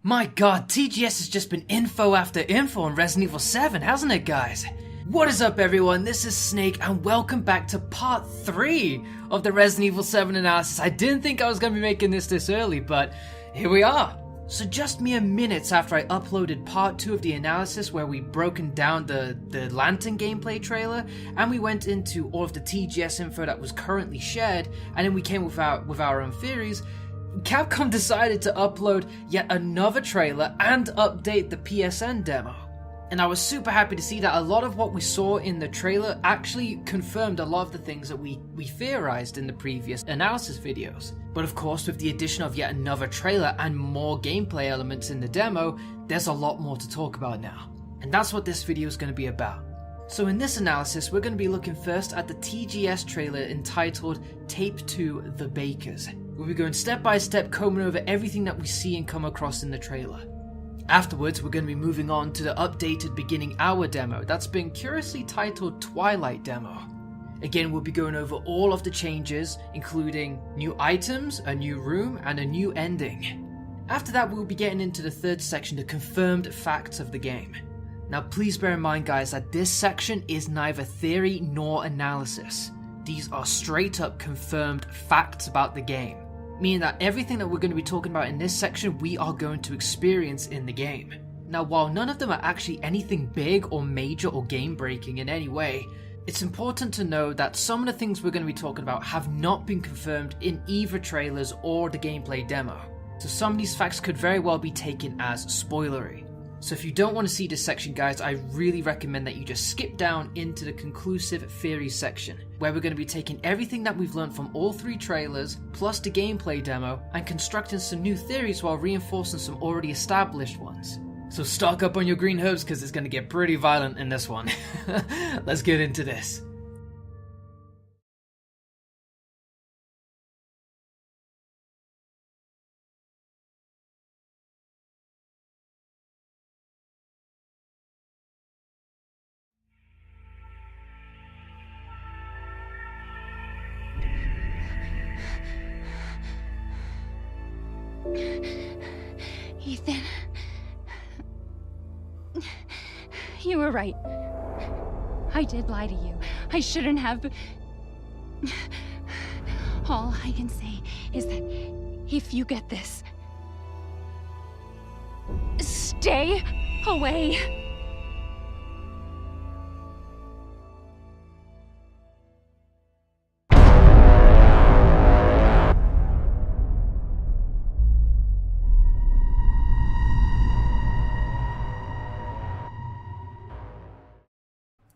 My god, TGS has just been info after info on Resident Evil 7, hasn't it, guys? What is up, everyone? This is Snake, and welcome back to part 3 of the Resident Evil 7 analysis. I didn't think I was going to be making this early, but here we are. So just mere minutes after I uploaded part 2 of the analysis where we broken down the Lantern gameplay trailer, and we went into all of the TGS info that was currently shared, and then we came with our own theories, Capcom decided to upload yet another trailer and update the PSN demo. And I was super happy to see that a lot of what we saw in the trailer actually confirmed a lot of the things that we theorized in the previous analysis videos. But of course, with the addition of yet another trailer and more gameplay elements in the demo, there's a lot more to talk about now. And that's what this video is going to be about. So in this analysis, we're going to be looking first at the TGS trailer entitled Tape 2 The Bakers. We'll be going step by step, combing over everything that we see and come across in the trailer. Afterwards, we're going to be moving on to the updated beginning hour demo that's been curiously titled Twilight Demo. Again, we'll be going over all of the changes, including new items, a new room, and a new ending. After that, we'll be getting into the third section, the confirmed facts of the game. Now please bear in mind, guys, that this section is neither theory nor analysis. These are straight up confirmed facts about the game, meaning that everything that we're going to be talking about in this section we are going to experience in the game. Now, while none of them are actually anything big or major or game breaking in any way, it's important to know that some of the things we're going to be talking about have not been confirmed in either trailers or the gameplay demo. So some of these facts could very well be taken as spoilery. So if you don't want to see this section, guys, I really recommend that you just skip down into the conclusive theories section, where we're going to be taking everything that we've learned from all 3 trailers, plus the gameplay demo, and constructing some new theories while reinforcing some already established ones. So stock up on your green herbs, because it's going to get pretty violent in this one. Let's get into this. Ethan, you were right. I did lie to you. I shouldn't have. All I can say is that if you get this, stay away.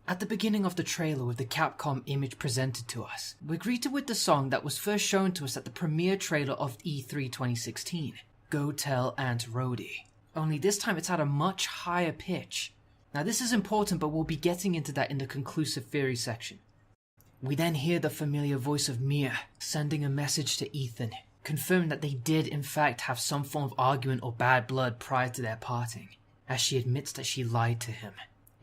At the beginning of the trailer with the Capcom image presented to us, we're greeted with the song that was first shown to us at the premiere trailer of E3 2016, Go Tell Aunt Rhody. Only this time it's at a much higher pitch. Now this is important, but we'll be getting into that in the conclusive theory section. We then hear the familiar voice of Mia sending a message to Ethan, confirming that they did in fact have some form of argument or bad blood prior to their parting, as she admits that she lied to him.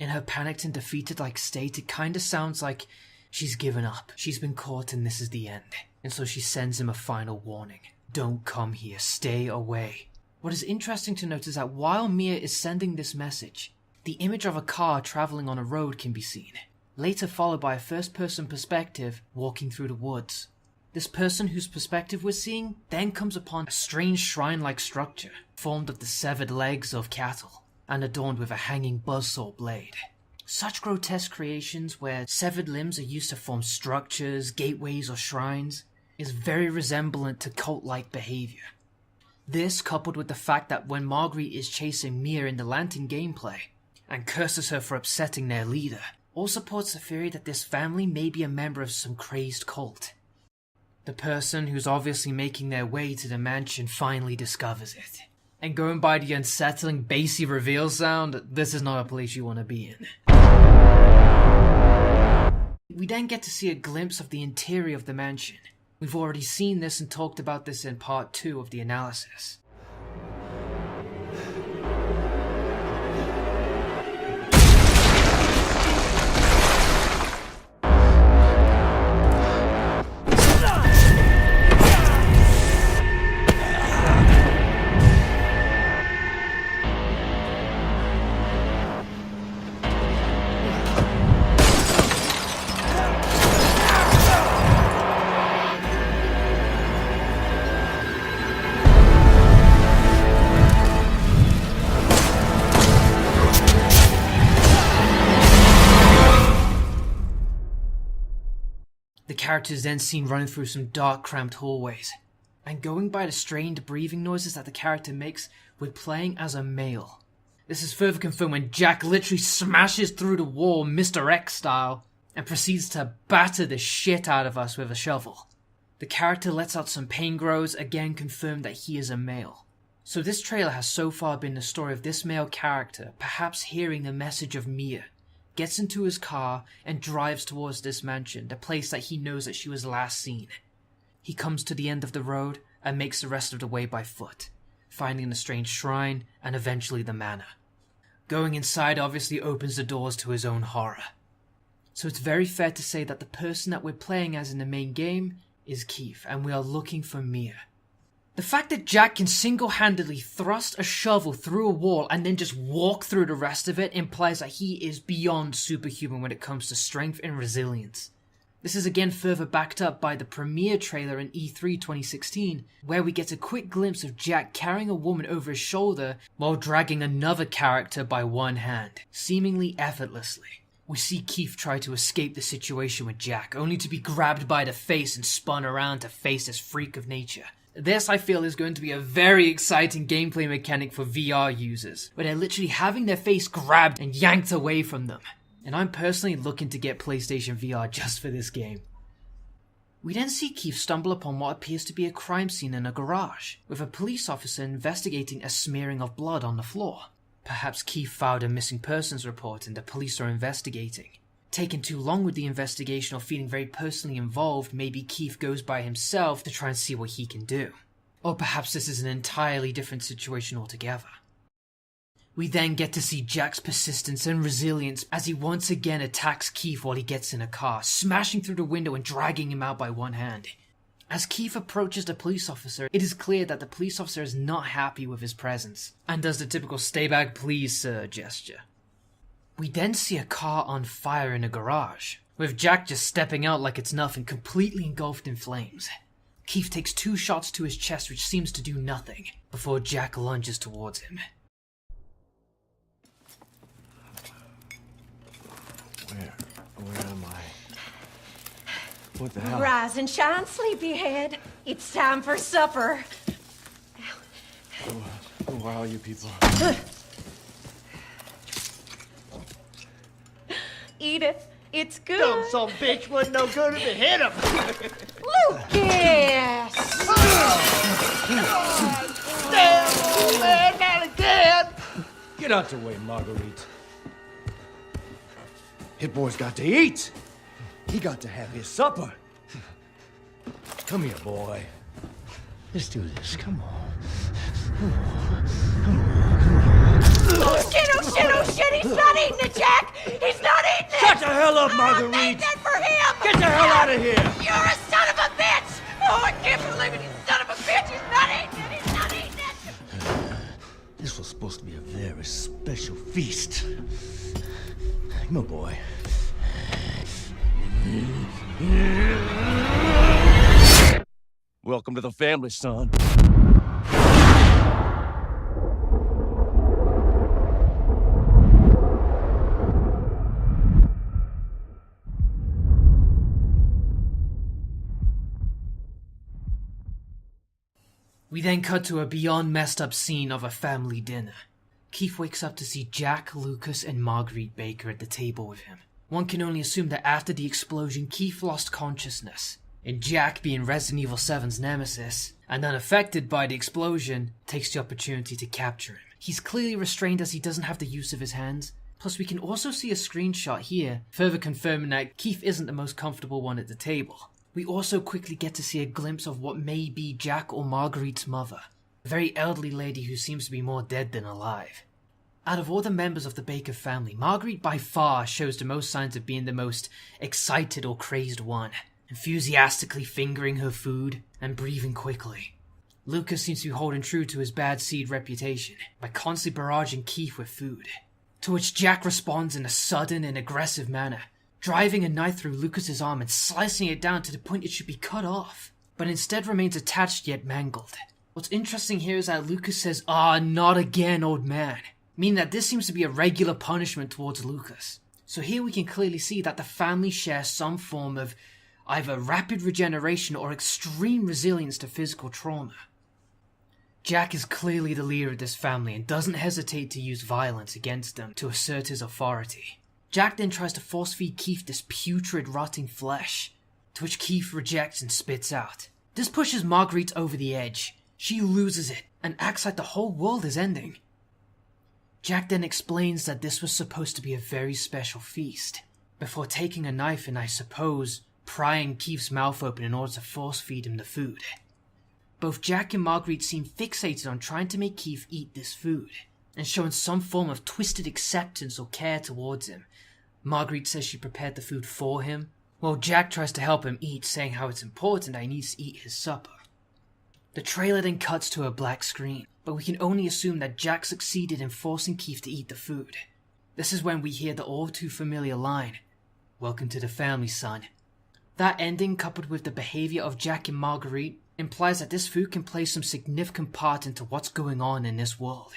In her panicked and defeated state, it kinda sounds like she's given up. She's been caught and this is the end. And so she sends him a final warning. Don't come here, stay away. What is interesting to note is that while Mia is sending this message, the image of a car traveling on a road can be seen, later followed by a first-person perspective walking through the woods. This person whose perspective we're seeing then comes upon a strange shrine-like structure, formed of the severed legs of cattle, and adorned with a hanging buzzsaw blade. Such grotesque creations where severed limbs are used to form structures, gateways, or shrines is very resemblant to cult-like behavior. This, coupled with the fact that when Marguerite is chasing Mia in the Lantern gameplay, and curses her for upsetting their leader, all supports the theory that this family may be a member of some crazed cult. The person who's obviously making their way to the mansion finally discovers it. And going by the unsettling bassy reveal sound, this is not a place you want to be in. We then get to see a glimpse of the interior of the mansion. We've already seen this and talked about this in part 2 of the analysis. character is then seen running through some dark, cramped hallways, and going by the strained breathing noises that the character makes with playing as a male. This is further confirmed when Jack literally smashes through the wall Mr. X style and proceeds to batter the shit out of us with a shovel. The character lets out some pain groans, again confirmed that he is a male. So this trailer has so far been the story of this male character, perhaps hearing the message of Mia, gets into his car and drives towards this mansion, the place that he knows that she was last seen. He comes to the end of the road and makes the rest of the way by foot, finding the strange shrine and eventually the manor. Going inside obviously opens the doors to his own horror. So it's very fair to say that the person that we're playing as in the main game is Keith, and we are looking for Mia. The fact that Jack can single-handedly thrust a shovel through a wall and then just walk through the rest of it implies that he is beyond superhuman when it comes to strength and resilience. This is again further backed up by the premiere trailer in E3 2016, where we get a quick glimpse of Jack carrying a woman over his shoulder while dragging another character by one hand, seemingly effortlessly. We see Keith try to escape the situation with Jack, only to be grabbed by the face and spun around to face this freak of nature. This, I feel, is going to be a very exciting gameplay mechanic for VR users, where they're literally having their face grabbed and yanked away from them. And I'm personally looking to get PlayStation VR just for this game. We then see Keith stumble upon what appears to be a crime scene in a garage, with a police officer investigating a smearing of blood on the floor. Perhaps Keith filed a missing persons report and the police are investigating. Taking too long with the investigation or feeling very personally involved, maybe Keith goes by himself to try and see what he can do. Or perhaps this is an entirely different situation altogether. We then get to see Jack's persistence and resilience as he once again attacks Keith while he gets in a car, smashing through the window and dragging him out by one hand. As Keith approaches the police officer, it is clear that the police officer is not happy with his presence, and does the typical "stay back please sir" gesture. We then see a car on fire in a garage, with Jack just stepping out like it's nothing, completely engulfed in flames. Keith takes 2 shots to his chest which seems to do nothing, before Jack lunges towards him. Where am I? What the hell? Rise and shine, sleepyhead. It's time for supper. Who are you people? Eat it. It's good. Dumb son bitch wasn't no good if it hit him. Lucas! Damn, old man, not again. Get out the way, Marguerite. Hit boy's got to eat. He got to have his supper. Come here, boy. Let's do this. Come on. Oh shit, he's not eating it, Jack! He's not eating it! Shut the hell up, I Marguerite! made that for him! Get the hell out of here! You're a son of a bitch! Oh, I can't believe it, you son of a bitch! He's not eating it! He's not eating it! This was supposed to be a very special feast. Come on, boy. Welcome to the family, son. We then cut to a beyond messed up scene of a family dinner. Keith wakes up to see Jack, Lucas, and Marguerite Baker at the table with him. One can only assume that after the explosion, Keith lost consciousness, and Jack, being Resident Evil 7's nemesis, and unaffected by the explosion, takes the opportunity to capture him. He's clearly restrained as he doesn't have the use of his hands. Plus, we can also see a screenshot here, further confirming that Keith isn't the most comfortable one at the table. We also quickly get to see a glimpse of what may be Jack or Marguerite's mother, a very elderly lady who seems to be more dead than alive. Out of all the members of the Baker family, Marguerite by far shows the most signs of being the most excited or crazed one, enthusiastically fingering her food and breathing quickly. Lucas seems to be holding true to his bad seed reputation by constantly barraging Keith with food, to which Jack responds in a sudden and aggressive manner, driving a knife through Lucas's arm and slicing it down to the point it should be cut off, but instead remains attached yet mangled. What's interesting here is that Lucas says, "Ah, not again, old man," meaning that this seems to be a regular punishment towards Lucas. So here we can clearly see that the family shares some form of either rapid regeneration or extreme resilience to physical trauma. Jack is clearly the leader of this family and doesn't hesitate to use violence against them to assert his authority. Jack then tries to force-feed Keith this putrid, rotting flesh, to which Keith rejects and spits out. This pushes Marguerite over the edge. She loses it and acts like the whole world is ending. Jack then explains that this was supposed to be a very special feast, before taking a knife and, I suppose, prying Keith's mouth open in order to force-feed him the food. Both Jack and Marguerite seem fixated on trying to make Keith eat this food, and showing some form of twisted acceptance or care towards him. Marguerite says she prepared the food for him, while Jack tries to help him eat, saying how it's important that he needs to eat his supper. The trailer then cuts to a black screen, but we can only assume that Jack succeeded in forcing Keith to eat the food. This is when we hear the all too familiar line, "Welcome to the family, son." That ending, coupled with the behavior of Jack and Marguerite, implies that this food can play some significant part into what's going on in this world.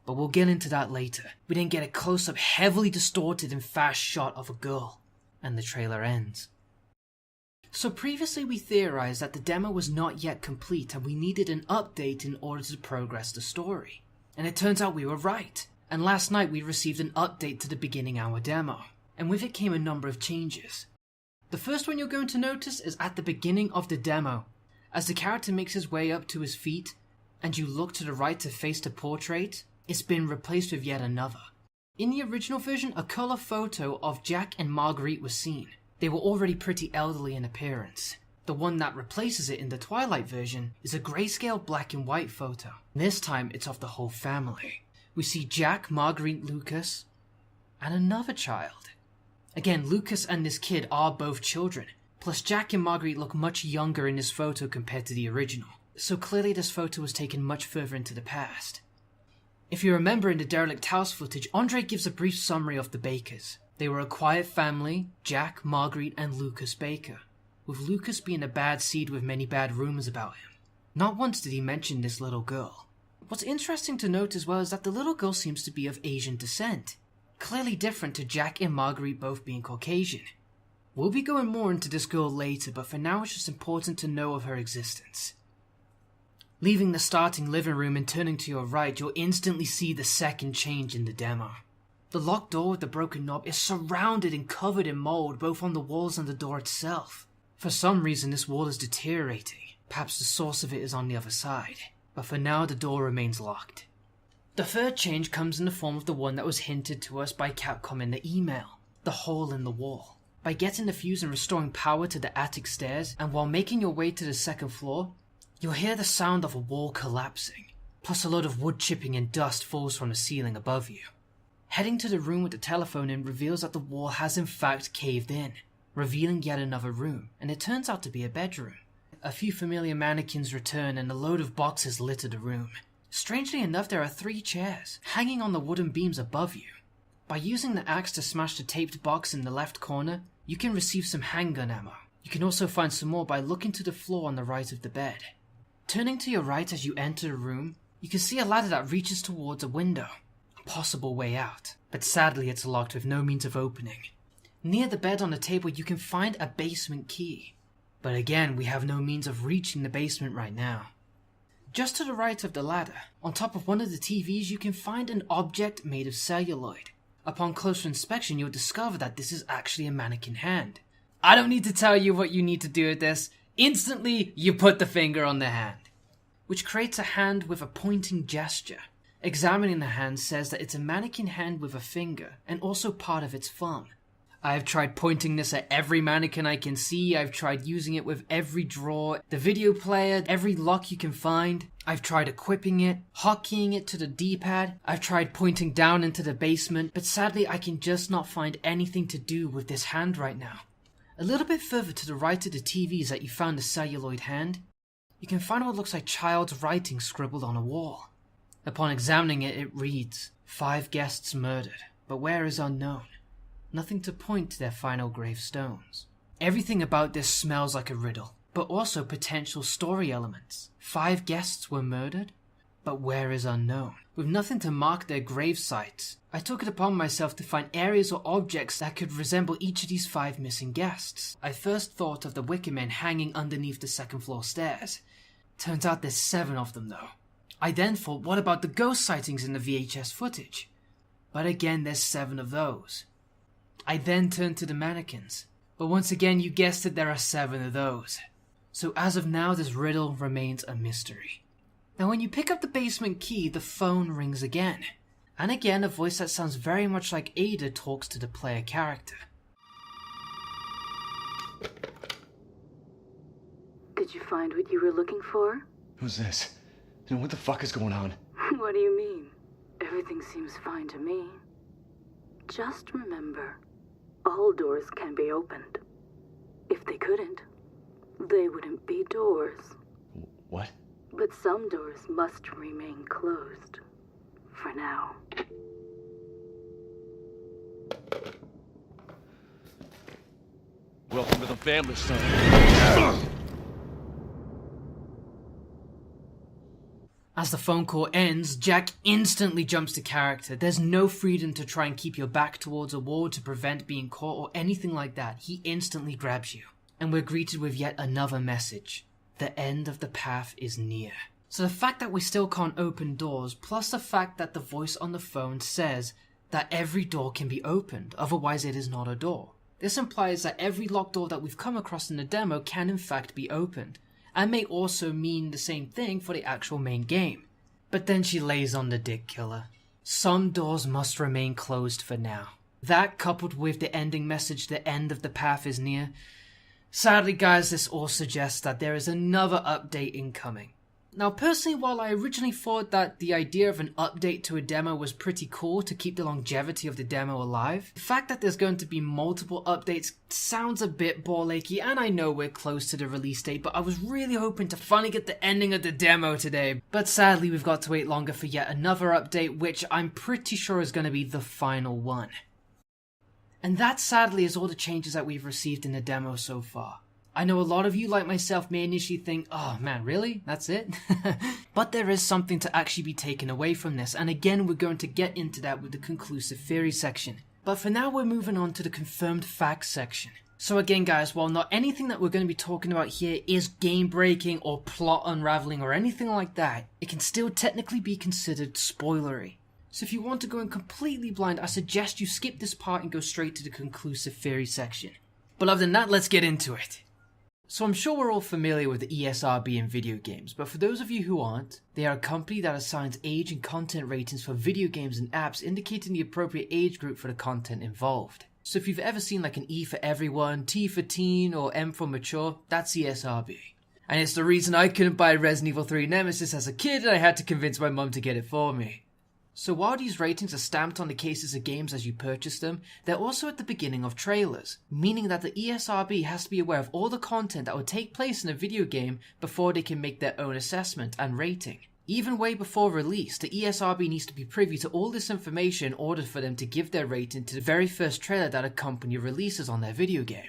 But we'll get into that later. We then get a close-up, heavily distorted and fast shot of a girl, and the trailer ends. So previously we theorized that the demo was not yet complete and we needed an update in order to progress the story. And it turns out we were right, and last night we received an update to the beginning hour demo, and with it came a number of changes. The first one you're going to notice is at the beginning of the demo. As the character makes his way up to his feet, and you look to the right to face the portrait, it's been replaced with yet another. In the original version, a colour photo of Jack and Marguerite was seen. They were already pretty elderly in appearance. The one that replaces it in the Twilight version is a grayscale black and white photo. This time it's of the whole family. We see Jack, Marguerite, Lucas, and another child. Again, Lucas and this kid are both children. Plus, Jack and Marguerite look much younger in this photo compared to the original, so clearly this photo was taken much further into the past. If you remember in the derelict house footage, Andre gives a brief summary of the Bakers. They were a quiet family, Jack, Marguerite, and Lucas Baker, with Lucas being a bad seed with many bad rumours about him. Not once did he mention this little girl. What's interesting to note as well is that the little girl seems to be of Asian descent, clearly different to Jack and Marguerite both being Caucasian. We'll be going more into this girl later, but for now it's just important to know of her existence. Leaving the starting living room and turning to your right, you'll instantly see the second change in the demo. The locked door with the broken knob is surrounded and covered in mold, both on the walls and the door itself. For some reason this wall is deteriorating. Perhaps the source of it is on the other side, but for now the door remains locked. The third change comes in the form of the one that was hinted to us by Capcom in the email, the hole in the wall. By getting the fuse and restoring power to the attic stairs, and while making your way to the second floor, you'll hear the sound of a wall collapsing, plus a load of wood chipping and dust falls from the ceiling above you. Heading to the room with the telephone in reveals that the wall has in fact caved in, revealing yet another room, and it turns out to be a bedroom. A few familiar mannequins return and a load of boxes litter the room. Strangely enough, there are 3 chairs, hanging on the wooden beams above you. By using the axe to smash the taped box in the left corner, you can receive some handgun ammo. You can also find some more by looking to the floor on the right of the bed. Turning to your right as you enter the room, you can see a ladder that reaches towards a window, a possible way out, but sadly it's locked with no means of opening. Near the bed on the table you can find a basement key, but again we have no means of reaching the basement right now. Just to the right of the ladder, on top of one of the TVs you can find an object made of celluloid. Upon closer inspection you'll discover that this is actually a mannequin hand. I don't need to tell you what you need to do with this. Instantly you put the finger on the hand, which creates a hand with a pointing gesture. Examining the hand says that it's a mannequin hand with a finger and also part of its thumb. I've tried pointing this at every mannequin I can see. I've tried using it with every drawer, the video player, every lock you can find. I've tried equipping it, hotkeying it to the D-pad. I've tried pointing down into the basement, but sadly I can just not find anything to do with this hand right now. A little bit further to the right of the TVs that you found the celluloid hand, you can find what looks like child's writing scribbled on a wall. Upon examining it, it reads, 5 guests murdered, but where is unknown. Nothing to point to their final gravestones. Everything about this smells like a riddle, but also potential story elements. 5 guests were murdered? but where is unknown. With nothing to mark their grave sites, I took it upon myself to find areas or objects that could resemble each of these 5 missing guests. I first thought of the wicker men hanging underneath the 2nd floor stairs. Turns out there's 7 of them though. I then thought, what about the ghost sightings in the VHS footage? But again, there's 7 of those. I then turned to the mannequins, but once again you guessed it, there are 7 of those. So as of now, this riddle remains a mystery. Now when you pick up the basement key, the phone rings again. And again, a voice that sounds very much like Ada talks to the player character. Did you find what you were looking for? Who's this? And what the fuck is going on? What do you mean? Everything seems fine to me. Just remember, all doors can be opened. If they couldn't, they wouldn't be doors. What? But some doors must remain closed. For now. Welcome to the family, son. As the phone call ends, Jack instantly jumps to character. There's no freedom to try and keep your back towards a wall to prevent being caught or anything like that. He instantly grabs you. And we're greeted with yet another message. The end of the path is near. So the fact that we still can't open doors, plus the fact that the voice on the phone says that every door can be opened, otherwise it is not a door. This implies that every locked door that we've come across in the demo can in fact be opened, and may also mean the same thing for the actual main game. But then she lays on the dick killer. Some doors must remain closed for now. That, coupled with the ending message, the end of the path is near. Sadly guys, this all suggests that there is another update incoming. Now personally, while I originally thought that the idea of an update to a demo was pretty cool to keep the longevity of the demo alive, the fact that there's going to be multiple updates sounds a bit ball-achy, and I know we're close to the release date, but I was really hoping to finally get the ending of the demo today. But sadly we've got to wait longer for yet another update, which I'm pretty sure is going to be the final one. And that sadly is all the changes that we've received in the demo so far. I know a lot of you, like myself, may initially think, oh man, really? That's it? But there is something to actually be taken away from this, and again we're going to get into that with the conclusive theory section. But for now we're moving on to the confirmed facts section. So again guys, while not anything that we're going to be talking about here is game breaking or plot unraveling or anything like that, it can still technically be considered spoilery. So if you want to go in completely blind, I suggest you skip this part and go straight to the conclusive theory section. But other than that, let's get into it. So I'm sure we're all familiar with the ESRB in video games, but for those of you who aren't, they are a company that assigns age and content ratings for video games and apps, indicating the appropriate age group for the content involved. So if you've ever seen like an E for everyone, T for teen, or M for mature, that's ESRB. And it's the reason I couldn't buy Resident Evil 3 Nemesis as a kid, and I had to convince my mum to get it for me. So while these ratings are stamped on the cases of games as you purchase them, they're also at the beginning of trailers, meaning that the ESRB has to be aware of all the content that will take place in a video game before they can make their own assessment and rating. Even way before release, the ESRB needs to be privy to all this information in order for them to give their rating to the very first trailer that a company releases on their video game.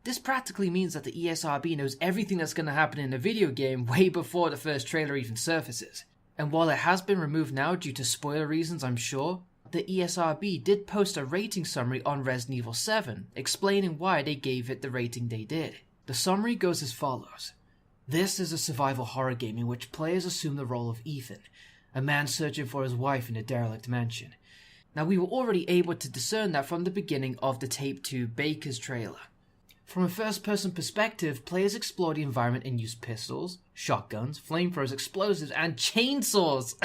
This practically means that the ESRB knows everything that's going to happen in a video game way before the first trailer even surfaces. And while it has been removed now due to spoiler reasons, I'm sure, the ESRB did post a rating summary on Resident Evil 7, explaining why they gave it the rating they did. The summary goes as follows. This is a survival horror game in which players assume the role of Ethan, a man searching for his wife in a derelict mansion. Now we were already able to discern that from the beginning of the Tape 2 Baker's trailer. From a first-person perspective, players explore the environment and use pistols, shotguns, flamethrowers, explosives, and chainsaws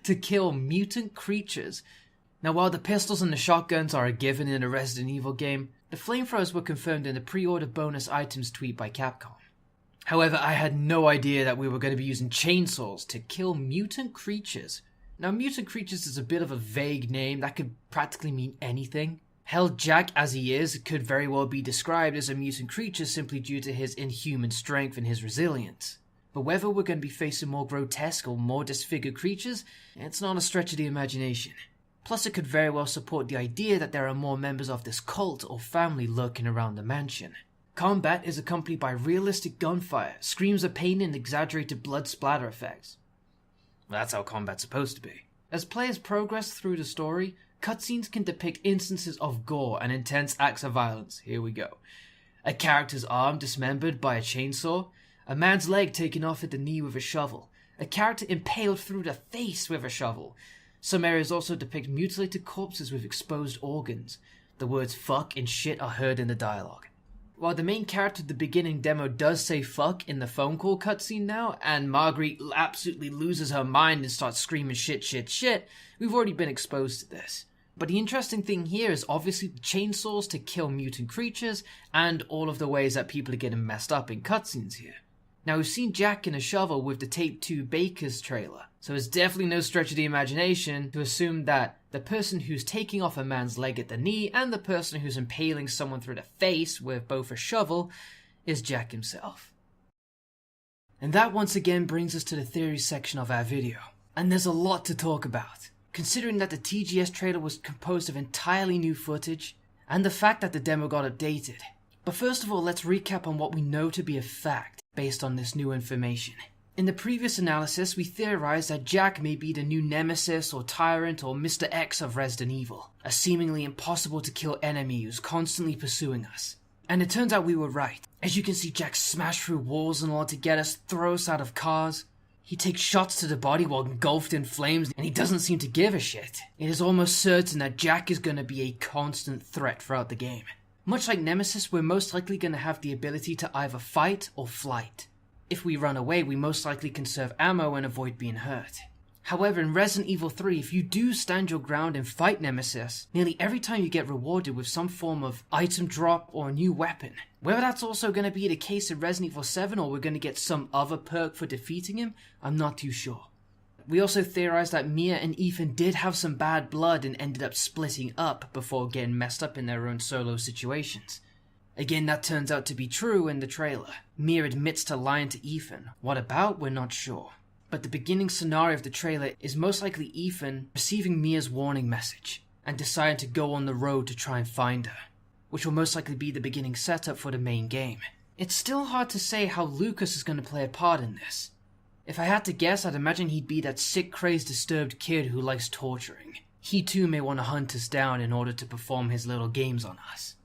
to kill mutant creatures. Now while the pistols and the shotguns are a given in a Resident Evil game, the flamethrowers were confirmed in the pre-order bonus items tweet by Capcom. However, I had no idea that we were going to be using chainsaws to kill mutant creatures. Now mutant creatures is a bit of a vague name that could practically mean anything. Hell, Jack, as he is, could very well be described as a mutant creature simply due to his inhuman strength and his resilience. But whether we're going to be facing more grotesque or more disfigured creatures, it's not a stretch of the imagination. Plus, it could very well support the idea that there are more members of this cult or family lurking around the mansion. Combat is accompanied by realistic gunfire, screams of pain and exaggerated blood splatter effects. That's how combat's supposed to be. As players progress through the story, cutscenes can depict instances of gore and intense acts of violence. Here we go. A character's arm dismembered by a chainsaw, a man's leg taken off at the knee with a shovel, a character impaled through the face with a shovel. Some areas also depict mutilated corpses with exposed organs. The words fuck and shit are heard in the dialogue. While the main character of the beginning demo does say fuck in the phone call cutscene now, and Marguerite absolutely loses her mind and starts screaming shit, shit, shit, we've already been exposed to this. But the interesting thing here is obviously the chainsaws to kill mutant creatures, and all of the ways that people are getting messed up in cutscenes here. Now we've seen Jack in a shovel with the Tape 2 Baker's trailer, so it's definitely no stretch of the imagination to assume that the person who's taking off a man's leg at the knee and the person who's impaling someone through the face with both a shovel is Jack himself. And that once again brings us to the theory section of our video. And there's a lot to talk about, considering that the TGS trailer was composed of entirely new footage, and the fact that the demo got updated. But first of all, let's recap on what we know to be a fact based on this new information. In the previous analysis, we theorized that Jack may be the new Nemesis or Tyrant or Mr. X of Resident Evil, a seemingly impossible to kill enemy who's constantly pursuing us. And it turns out we were right. As you can see, Jack smash through walls in order to get us, throw us out of cars. He takes shots to the body while engulfed in flames, and he doesn't seem to give a shit. It is almost certain that Jack is going to be a constant threat throughout the game. Much like Nemesis, we're most likely going to have the ability to either fight or flight. If we run away, we most likely conserve ammo and avoid being hurt. However, in Resident Evil 3, if you do stand your ground and fight Nemesis, nearly every time you get rewarded with some form of item drop or a new weapon. Whether that's also going to be the case in Resident Evil 7 or we're going to get some other perk for defeating him, I'm not too sure. We also theorized that Mia and Ethan did have some bad blood and ended up splitting up before getting messed up in their own solo situations. Again, that turns out to be true in the trailer. Mia admits to lying to Ethan. What about? We're not sure. But the beginning scenario of the trailer is most likely Ethan receiving Mia's warning message and deciding to go on the road to try and find her, which will most likely be the beginning setup for the main game. It's still hard to say how Lucas is going to play a part in this. If I had to guess, I'd imagine he'd be that sick, crazed, disturbed kid who likes torturing. He too may want to hunt us down in order to perform his little games on us.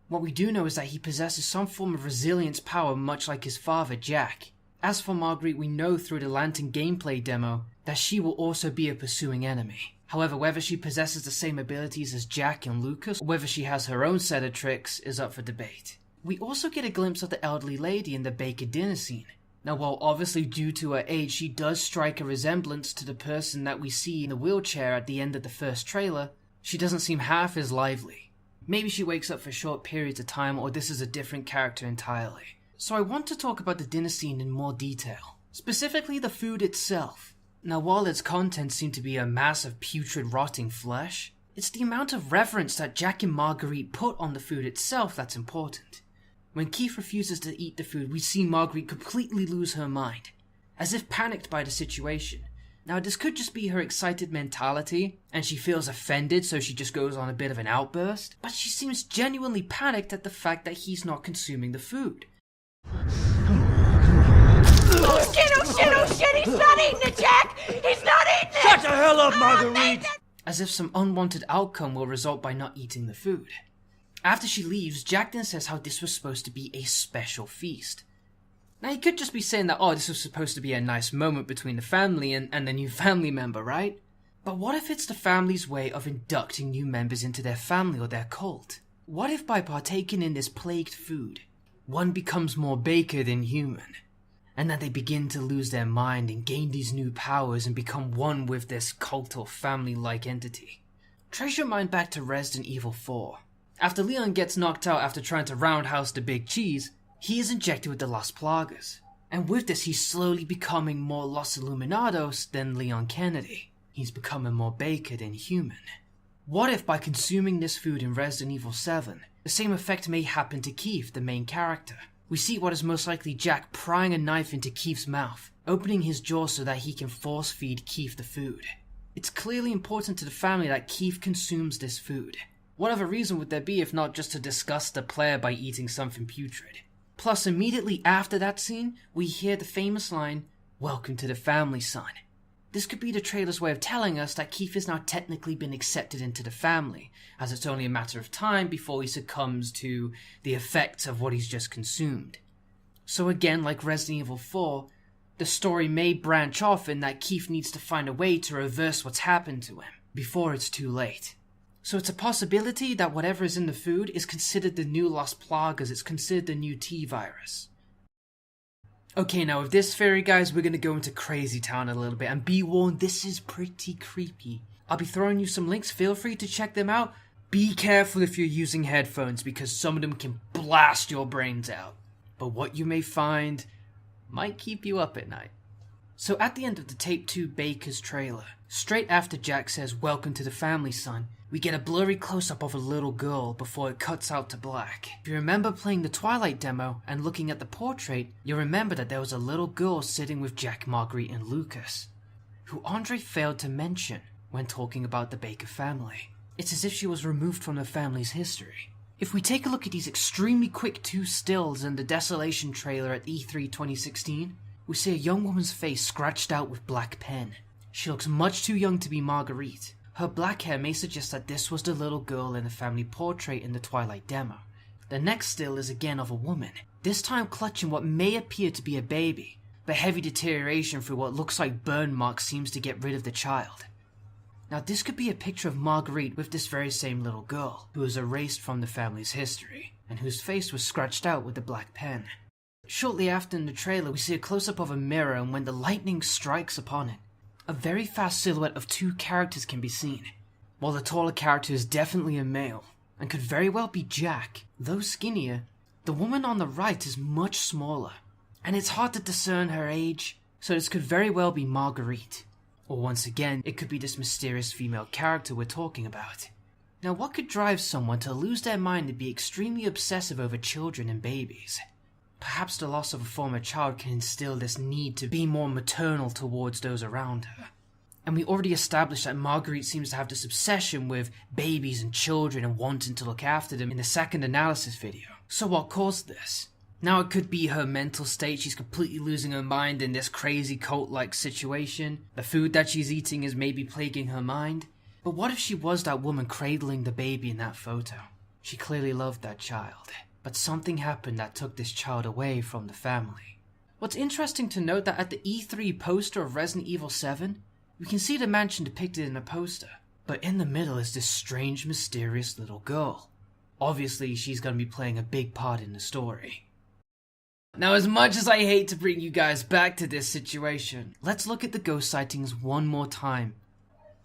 What we do know is that he possesses some form of resilience power much like his father, Jack. As for Marguerite, we know through the Lantern gameplay demo that she will also be a pursuing enemy. However, whether she possesses the same abilities as Jack and Lucas, or whether she has her own set of tricks, is up for debate. We also get a glimpse of the elderly lady in the Baker dinner scene. Now, while obviously due to her age, she does strike a resemblance to the person that we see in the wheelchair at the end of the first trailer, she doesn't seem half as lively. Maybe she wakes up for short periods of time, or this is a different character entirely. So I want to talk about the dinner scene in more detail, specifically the food itself. Now, while its contents seem to be a mass of putrid rotting flesh, it's the amount of reverence that Jack and Marguerite put on the food itself that's important. When Keith refuses to eat the food, we see Marguerite completely lose her mind, as if panicked by the situation. Now, this could just be her excited mentality, and she feels offended, so she just goes on a bit of an outburst, but she seems genuinely panicked at the fact that he's not consuming the food. Oh shit, oh shit, oh shit, he's not eating it, Jack! He's not eating it! Shut the hell up, Marguerite! As if some unwanted outcome will result by not eating the food. After she leaves, Jack then says how this was supposed to be a special feast. Now, he could just be saying that, oh, this was supposed to be a nice moment between the family and the new family member, right? But what if it's the family's way of inducting new members into their family or their cult? What if by partaking in this plagued food, one becomes more Baker than human, and that they begin to lose their mind and gain these new powers and become one with this cult or family-like entity? Trace your mind back to Resident Evil 4. After Leon gets knocked out after trying to roundhouse the big cheese, he is injected with the Las Plagas. And with this, he's slowly becoming more Los Illuminados than Leon Kennedy. He's becoming more Baker than human. What if by consuming this food in Resident Evil 7, the same effect may happen to Keith, the main character? We see what is most likely Jack prying a knife into Keith's mouth, opening his jaw so that he can force feed Keith the food. It's clearly important to the family that Keith consumes this food. What other reason would there be if not just to disgust the player by eating something putrid? Plus, immediately after that scene, we hear the famous line, "Welcome to the family, son." This could be the trailer's way of telling us that Keith has now technically been accepted into the family, as it's only a matter of time before he succumbs to the effects of what he's just consumed. So again, like Resident Evil 4, the story may branch off in that Keith needs to find a way to reverse what's happened to him before it's too late. So it's a possibility that whatever is in the food is considered the new Lost Plague, as it's considered the new T-virus. Okay, now with this theory, guys, we're going to go into Crazy Town a little bit, and be warned, this is pretty creepy. I'll be throwing you some links, feel free to check them out. Be careful if you're using headphones, because some of them can blast your brains out. But what you may find might keep you up at night. So at the end of the Tape 2 Baker's trailer, straight after Jack says, "Welcome to the family, son," we get a blurry close-up of a little girl before it cuts out to black. If you remember playing the Twilight demo and looking at the portrait, you'll remember that there was a little girl sitting with Jack, Marguerite, and Lucas, who Andre failed to mention when talking about the Baker family. It's as if she was removed from the family's history. If we take a look at these extremely quick 2 stills in the Desolation trailer at E3 2016, we see a young woman's face scratched out with black pen. She looks much too young to be Marguerite. Her black hair may suggest that this was the little girl in the family portrait in the Twilight demo. The next still is again of a woman, this time clutching what may appear to be a baby, but heavy deterioration through what looks like burn marks seems to get rid of the child. Now this could be a picture of Marguerite with this very same little girl, who was erased from the family's history, and whose face was scratched out with a black pen. Shortly after in the trailer we see a close-up of a mirror, and when the lightning strikes upon it, a very fast silhouette of 2 characters can be seen. While the taller character is definitely a male, and could very well be Jack, though skinnier, the woman on the right is much smaller, and it's hard to discern her age, so this could very well be Marguerite. Or once again, it could be this mysterious female character we're talking about. Now what could drive someone to lose their mind and be extremely obsessive over children and babies? Perhaps the loss of a former child can instill this need to be more maternal towards those around her. And we already established that Marguerite seems to have this obsession with babies and children and wanting to look after them in the second analysis video. So what caused this? Now it could be her mental state, she's completely losing her mind in this crazy cult-like situation. The food that she's eating is maybe plaguing her mind. But what if she was that woman cradling the baby in that photo? She clearly loved that child. But something happened that took this child away from the family. What's interesting to note that at the E3 poster of Resident Evil 7, we can see the mansion depicted in the poster, but in the middle is this strange, mysterious little girl. Obviously, she's going to be playing a big part in the story. Now, as much as I hate to bring you guys back to this situation, let's look at the ghost sightings one more time.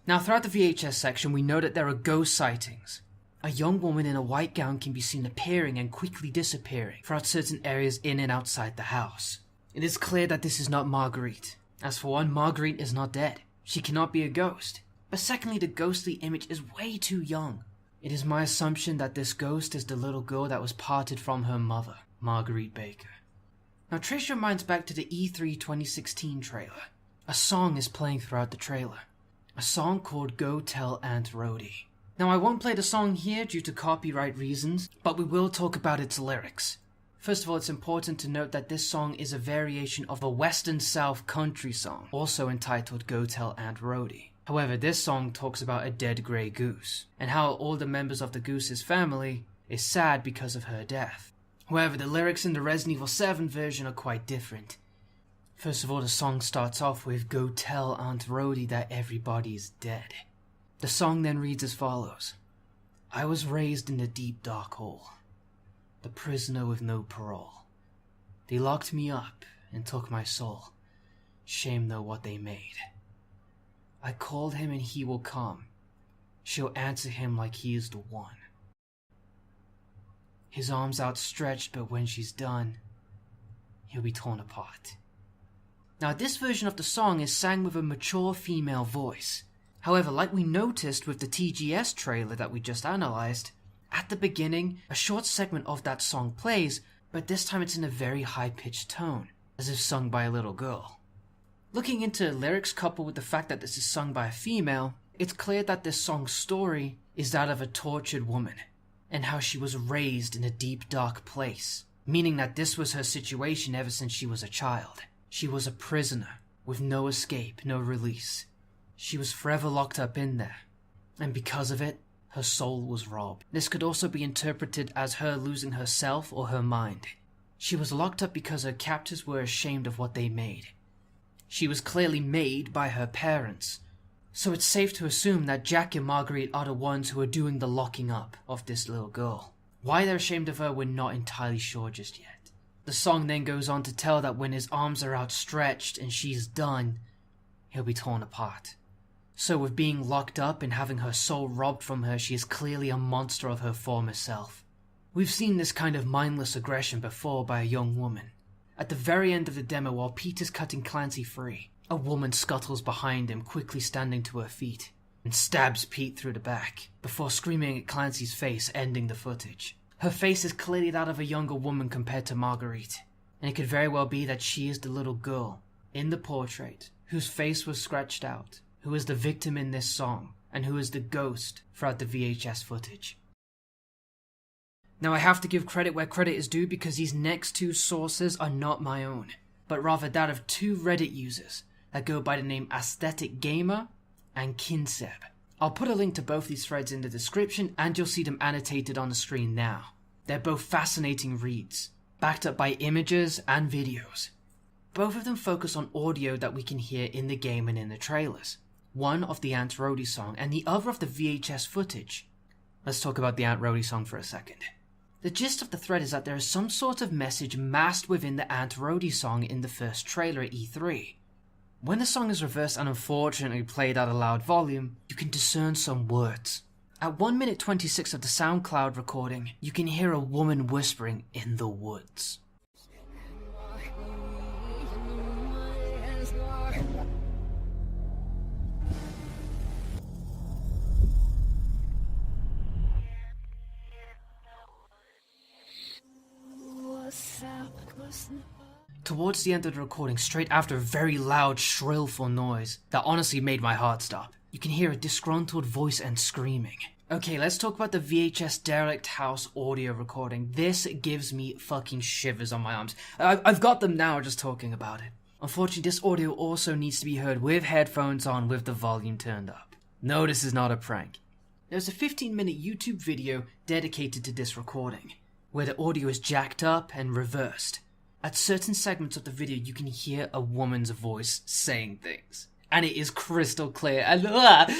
Now, throughout the VHS section, we know that there are ghost sightings. A young woman in a white gown can be seen appearing and quickly disappearing throughout certain areas in and outside the house. It is clear that this is not Marguerite. As for one, Marguerite is not dead. She cannot be a ghost. But secondly, the ghostly image is way too young. It is my assumption that this ghost is the little girl that was parted from her mother, Marguerite Baker. Now trace your minds back to the E3 2016 trailer. A song is playing throughout the trailer. A song called Go Tell Aunt Rhody. Now I won't play the song here due to copyright reasons, but we will talk about its lyrics. First of all, it's important to note that this song is a variation of a Western South country song, also entitled Go Tell Aunt Rhody. However, this song talks about a dead grey goose, and how all the members of the goose's family is sad because of her death. However, the lyrics in the Resident Evil 7 version are quite different. First of all, the song starts off with Go tell Aunt Rhody that everybody is dead. The song then reads as follows. I was raised in a deep dark hole, the prisoner with no parole. They locked me up and took my soul. Shame though what they made. I called him and he will come. She'll answer him like he is the one. His arms outstretched, but when she's done, he'll be torn apart. Now this version of the song is sang with a mature female voice. However, like we noticed with the TGS trailer that we just analyzed, at the beginning, a short segment of that song plays, but this time it's in a very high-pitched tone, as if sung by a little girl. Looking into the lyrics coupled with the fact that this is sung by a female, it's clear that this song's story is that of a tortured woman, and how she was raised in a deep dark place, meaning that this was her situation ever since she was a child. She was a prisoner, with no escape, no release. She was forever locked up in there, and because of it, her soul was robbed. This could also be interpreted as her losing herself or her mind. She was locked up because her captors were ashamed of what they made. She was clearly made by her parents, so it's safe to assume that Jack and Marguerite are the ones who are doing the locking up of this little girl. Why they're ashamed of her, we're not entirely sure just yet. The song then goes on to tell that when his arms are outstretched and she's done, he'll be torn apart. So with being locked up and having her soul robbed from her, she is clearly a monster of her former self. We've seen this kind of mindless aggression before by a young woman. At the very end of the demo, while Peter's cutting Clancy free, a woman scuttles behind him, quickly standing to her feet, and stabs Pete through the back, before screaming at Clancy's face, ending the footage. Her face is clearly that of a younger woman compared to Marguerite, and it could very well be that she is the little girl in the portrait, whose face was scratched out, who is the victim in this song, and who is the ghost throughout the VHS footage. Now I have to give credit where credit is due because these next two sources are not my own, but rather that of two Reddit users that go by the name Aesthetic Gamer and Kinseb. I'll put a link to both these threads in the description and you'll see them annotated on the screen now. They're both fascinating reads, backed up by images and videos. Both of them focus on audio that we can hear in the game and in the trailers. One of the Aunt Rhody song and the other of the VHS footage. Let's talk about the Aunt Rhody song for a second. The gist of the thread is that there is some sort of message masked within the Aunt Rhody song in the first trailer at E3. When the song is reversed and unfortunately played at a loud volume, you can discern some words. At 1 minute 26 of the SoundCloud recording, you can hear a woman whispering in the woods. Towards the end of the recording, straight after a very loud, shrillful noise that honestly made my heart stop, you can hear a disgruntled voice and screaming. Okay, let's talk about the VHS Derelict House audio recording. This gives me fucking shivers on my arms. I've got them now just talking about it. Unfortunately, this audio also needs to be heard with headphones on with the volume turned up. No, this is not a prank. There's a 15-minute YouTube video dedicated to this recording, where the audio is jacked up and reversed. At certain segments of the video, you can hear a woman's voice saying things. And it is crystal clear. And the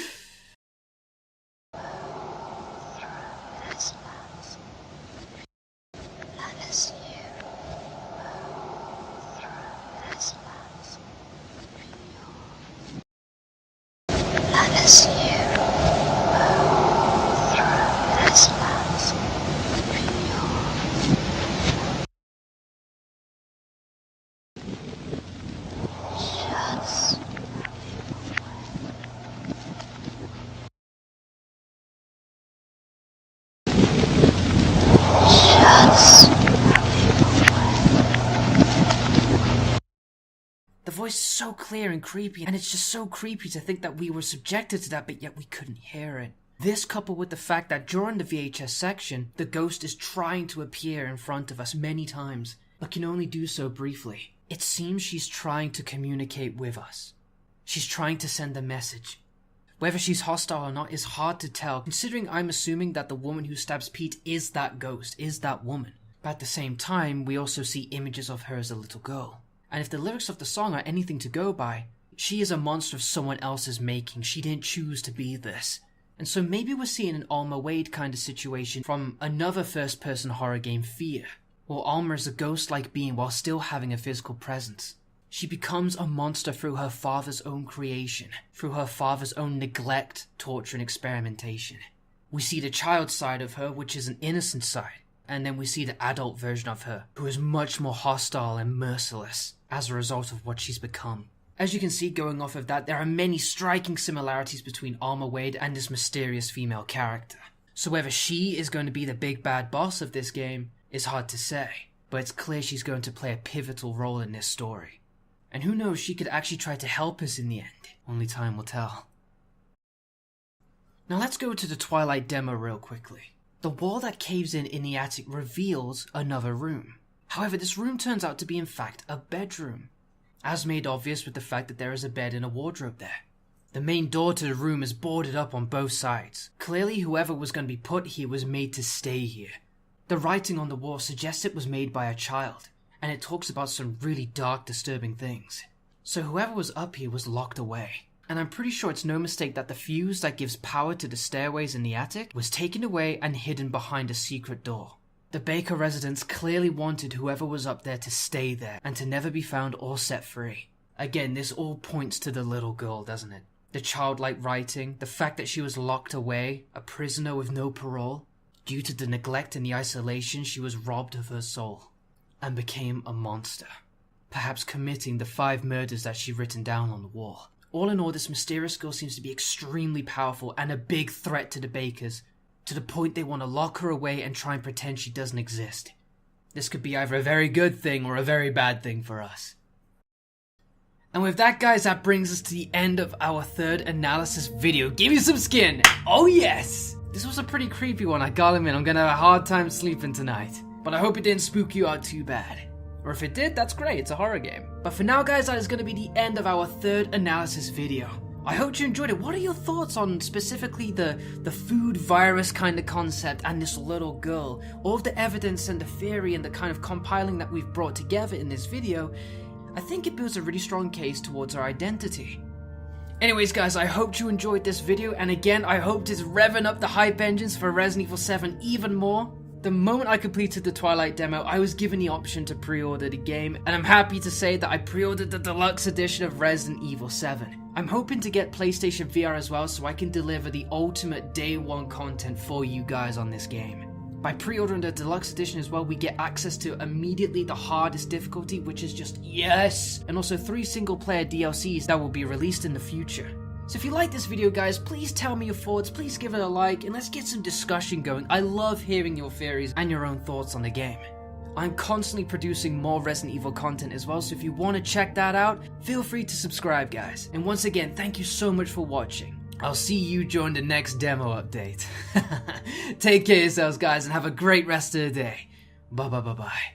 voice is so clear and creepy, and it's just so creepy to think that we were subjected to that, but yet we couldn't hear it. This coupled with the fact that during the VHS section, the ghost is trying to appear in front of us many times, but can only do so briefly. It seems she's trying to communicate with us. She's trying to send a message. Whether she's hostile or not is hard to tell, considering I'm assuming that the woman who stabs Pete is that ghost, is that woman. But at the same time, we also see images of her as a little girl. And if the lyrics of the song are anything to go by, she is a monster of someone else's making. She didn't choose to be this. And so maybe we're seeing an Alma Wade kind of situation from another first-person horror game, Fear, where Alma is a ghost-like being while still having a physical presence. She becomes a monster through her father's own creation, through her father's own neglect, torture, and experimentation. We see the child side of her, which is an innocent side, and then we see the adult version of her, who is much more hostile and merciless as a result of what she's become. As you can see, going off of that, there are many striking similarities between Alma Wade and this mysterious female character. So whether she is going to be the big bad boss of this game is hard to say, but it's clear she's going to play a pivotal role in this story. And who knows, she could actually try to help us in the end. Only time will tell. Now let's go to the Twilight demo real quickly. The wall that caves in the attic reveals another room. However, this room turns out to be in fact a bedroom. as made obvious with the fact that there is a bed and a wardrobe there. The main door to the room is boarded up on both sides. Clearly whoever was going to be put here was made to stay here. The writing on the wall suggests it was made by a child, and it talks about some really dark, disturbing things. So whoever was up here was locked away. And I'm pretty sure it's no mistake that the fuse that gives power to the stairways in the attic was taken away and hidden behind a secret door. The Baker residents clearly wanted whoever was up there to stay there and to never be found or set free. Again, this all points to the little girl, doesn't it? The childlike writing, the fact that she was locked away, a prisoner with no parole. Due to the neglect and the isolation, she was robbed of her soul and became a monster, perhaps committing the 5 murders that she'd written down on the wall. All in all, this mysterious girl seems to be extremely powerful and a big threat to the Bakers, to the point they want to lock her away and try and pretend she doesn't exist. This could be either a very good thing or a very bad thing for us. And with that, guys, that brings us to the end of our 3rd analysis video. Give me some skin! Oh yes! This was a pretty creepy one, I gotta admit. I'm gonna have a hard time sleeping tonight. But I hope it didn't spook you out too bad. Or if it did, that's great, it's a horror game. But for now, guys, that is gonna be the end of our 3rd analysis video. I hope you enjoyed it. What are your thoughts on specifically the food virus kind of concept and this little girl? All of the evidence and the theory and the kind of compiling that we've brought together in this video, I think it builds a really strong case towards our identity. Anyways, guys, I hope you enjoyed this video, and again, I hope it's revving up the hype engines for Resident Evil 7 even more. The moment I completed the Twilight demo, I was given the option to pre-order the game, and I'm happy to say that I pre-ordered the deluxe edition of Resident Evil 7. I'm hoping to get PlayStation VR as well, so I can deliver the ultimate day 1 content for you guys on this game. By pre-ordering the deluxe edition as well, we get access to immediately the hardest difficulty, which is just yes! And also 3 single-player DLCs that will be released in the future. So if you like this video, guys, please tell me your thoughts, please give it a like, and let's get some discussion going. I love hearing your theories and your own thoughts on the game. I'm constantly producing more Resident Evil content as well, so if you want to check that out, feel free to subscribe, guys. And once again, thank you so much for watching. I'll see you during the next demo update. Take care of yourselves, guys, and have a great rest of the day. Bye.